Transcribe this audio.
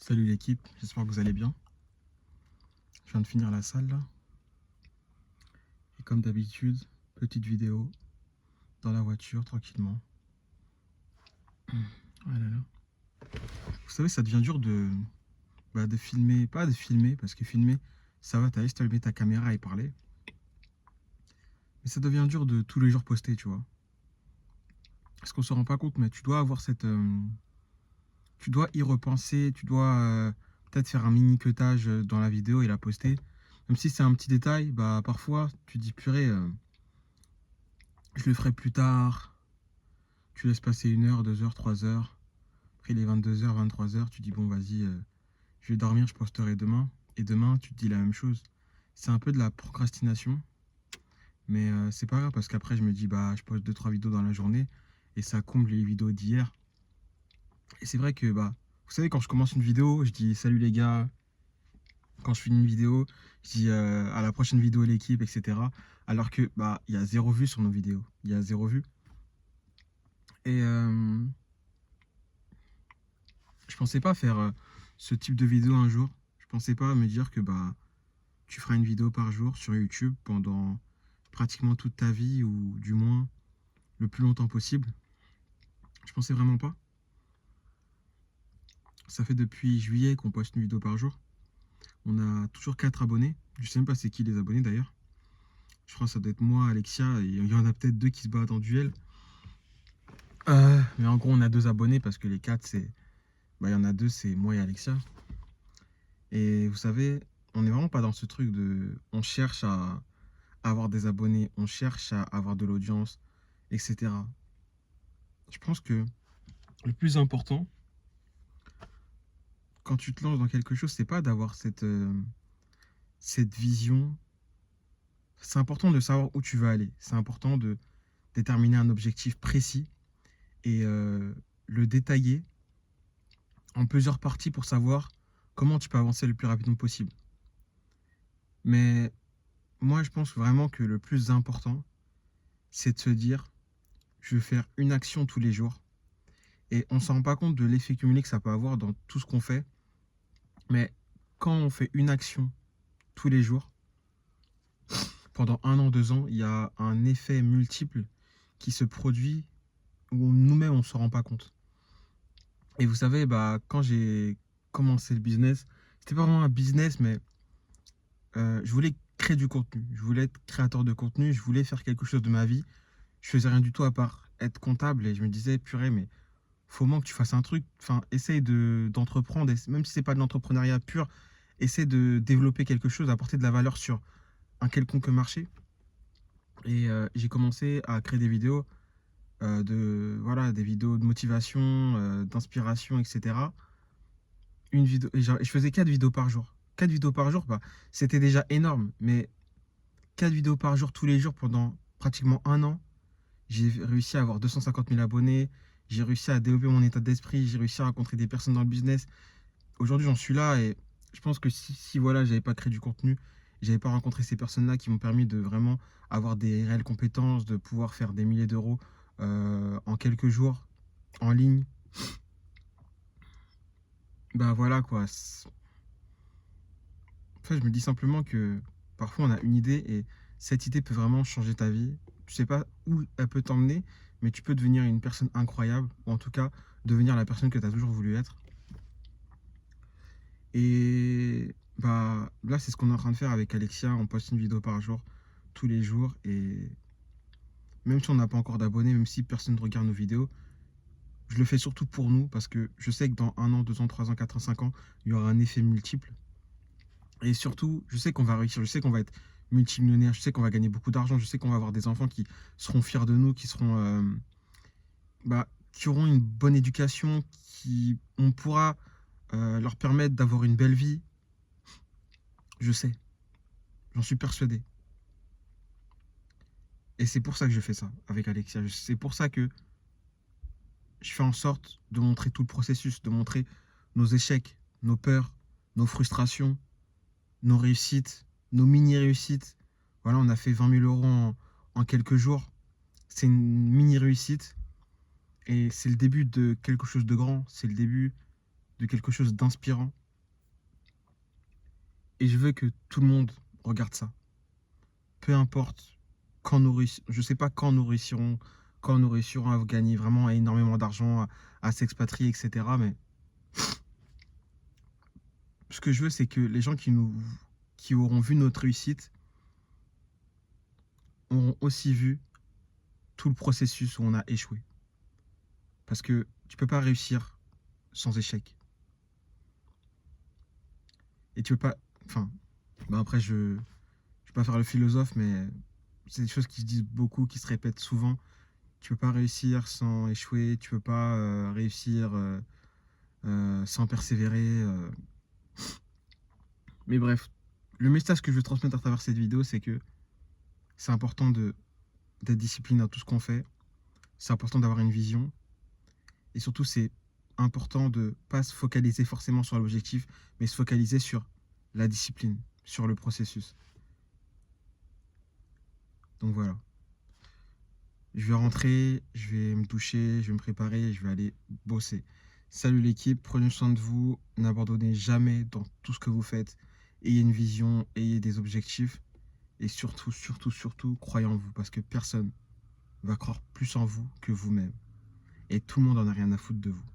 Salut l'équipe, j'espère que vous allez bien. Je viens de finir la salle là. Et comme d'habitude, petite vidéo dans la voiture tranquillement. Ah là là. Vous savez, ça devient dur de filmer, pas de filmer, parce que filmer, ça va, t'as juste allumé ta caméra et parler. Mais ça devient dur de tous les jours poster, tu vois. Parce qu'on se rend pas compte, mais tu dois avoir tu dois y repenser, tu dois peut-être faire un mini cutage dans la vidéo et la poster. Même si c'est un petit détail, bah parfois tu dis purée, je le ferai plus tard. Tu laisses passer 1 heure, 2 heures, 3 heures. Après les 22 heures, 23 heures, tu dis bon vas-y, je vais dormir, je posterai demain. Et demain, tu te dis la même chose. C'est un peu de la procrastination. Mais c'est pas grave parce qu'après je me dis bah je poste 2 3 vidéos dans la journée. Et ça comble les vidéos d'hier. Et c'est vrai que bah vous savez quand je commence une vidéo, je dis salut les gars. Quand je finis une vidéo, je dis à la prochaine vidéo l'équipe, etc. Alors que bah il y a 0 vue sur nos vidéos. Il y a 0 vue. Et je pensais pas faire ce type de vidéo un jour. Je pensais pas me dire que bah tu feras une vidéo par jour sur YouTube pendant pratiquement toute ta vie ou du moins le plus longtemps possible. Je pensais vraiment pas. Ça fait depuis juillet qu'on poste une vidéo par jour. On a toujours 4 abonnés. Je sais même pas c'est qui les abonnés d'ailleurs. Je crois que ça doit être moi, Alexia, et il y en a peut-être 2 qui se battent en duel. Mais en gros, on a 2 abonnés parce que les 4, c'est. Bah, il y en a 2, c'est moi et Alexia. Et vous savez, on n'est vraiment pas dans ce truc de. On cherche à avoir des abonnés, on cherche à avoir de l'audience, etc. Je pense que le plus important, quand tu te lances dans quelque chose, c'est pas d'avoir cette vision. C'est important de savoir où tu veux aller. C'est important de déterminer un objectif précis et le détailler en plusieurs parties pour savoir comment tu peux avancer le plus rapidement possible. Mais moi, je pense vraiment que le plus important, c'est de se dire, je vais faire une action tous les jours. Et on ne s'en rend pas compte de l'effet cumulé que ça peut avoir dans tout ce qu'on fait. Mais quand on fait une action tous les jours, pendant 1 an, 2 ans, il y a un effet multiple qui se produit où nous-mêmes, on ne s'en rend pas compte. Et vous savez, bah, quand j'ai commencé le business, c'était pas vraiment un business, mais je voulais créer du contenu. Je voulais être créateur de contenu, je voulais faire quelque chose de ma vie. Je faisais rien du tout à part être comptable et je me disais, purée, mais faut au moins que tu fasses un truc. Enfin, essaye d'entreprendre, même si c'est pas de l'entrepreneuriat pur, essaie de développer quelque chose, apporter de la valeur sur un quelconque marché. Et j'ai commencé à créer des vidéos voilà, des vidéos de motivation, d'inspiration, etc. Une vidéo, et je faisais 4 vidéos par jour. 4 vidéos par jour, bah, c'était déjà énorme, mais 4 vidéos par jour tous les jours pendant pratiquement 1 an, j'ai réussi à avoir 250 000 abonnés, j'ai réussi à développer mon état d'esprit, j'ai réussi à rencontrer des personnes dans le business. Aujourd'hui, j'en suis là et je pense que si voilà, j'avais pas créé du contenu, j'avais pas rencontré ces personnes-là qui m'ont permis de vraiment avoir des réelles compétences, de pouvoir faire des milliers d'euros en quelques jours en ligne, bah voilà quoi. En fait, je me dis simplement que parfois on a une idée et cette idée peut vraiment changer ta vie. Tu sais pas où elle peut t'emmener, mais tu peux devenir une personne incroyable, ou en tout cas devenir la personne que tu as toujours voulu être. Et bah là, c'est ce qu'on est en train de faire avec Alexia. On poste une vidéo par jour, tous les jours. Et même si on n'a pas encore d'abonnés, même si personne ne regarde nos vidéos, je le fais surtout pour nous parce que je sais que dans 1 an, 2 ans, 3 ans, 4 ans, 5 ans, il y aura un effet multiple. Et surtout, je sais qu'on va réussir, je sais qu'on va être multimillionnaire, je sais qu'on va gagner beaucoup d'argent, je sais qu'on va avoir des enfants qui seront fiers de nous, qui seront, qui auront une bonne éducation, on pourra leur permettre d'avoir une belle vie. Je sais, j'en suis persuadé. Et c'est pour ça que je fais ça avec Alexia. C'est pour ça que je fais en sorte de montrer tout le processus, de montrer nos échecs, nos peurs, nos frustrations, nos réussites, nos mini-réussites. Voilà, on a fait 20 000 euros en quelques jours. C'est une mini-réussite et c'est le début de quelque chose de grand. C'est le début de quelque chose d'inspirant. Et je veux que tout le monde regarde ça. Peu importe quand nous réussirons, je sais pas quand nous réussirons à gagner vraiment énormément d'argent, à s'expatrier, etc. Mais ce que je veux, c'est que les gens qui auront vu notre réussite auront aussi vu tout le processus où on a échoué. Parce que tu peux pas réussir sans échec. Et tu peux pas. Enfin, bah après, je ne vais pas faire le philosophe, mais c'est des choses qui se disent beaucoup, qui se répètent souvent. Tu peux pas réussir sans échouer, tu peux pas réussir sans persévérer. Mais bref, le message que je veux transmettre à travers cette vidéo, c'est que c'est important d'être discipliné dans tout ce qu'on fait. C'est important d'avoir une vision. Et surtout, c'est important de ne pas se focaliser forcément sur l'objectif, mais se focaliser sur la discipline, sur le processus. Donc voilà. Je vais rentrer, je vais me toucher, je vais me préparer et je vais aller bosser. Salut l'équipe, prenez soin de vous, n'abandonnez jamais dans tout ce que vous faites. Ayez une vision, ayez des objectifs et surtout, surtout, surtout, croyez en vous parce que personne va croire plus en vous que vous-même. Et tout le monde en a rien à foutre de vous.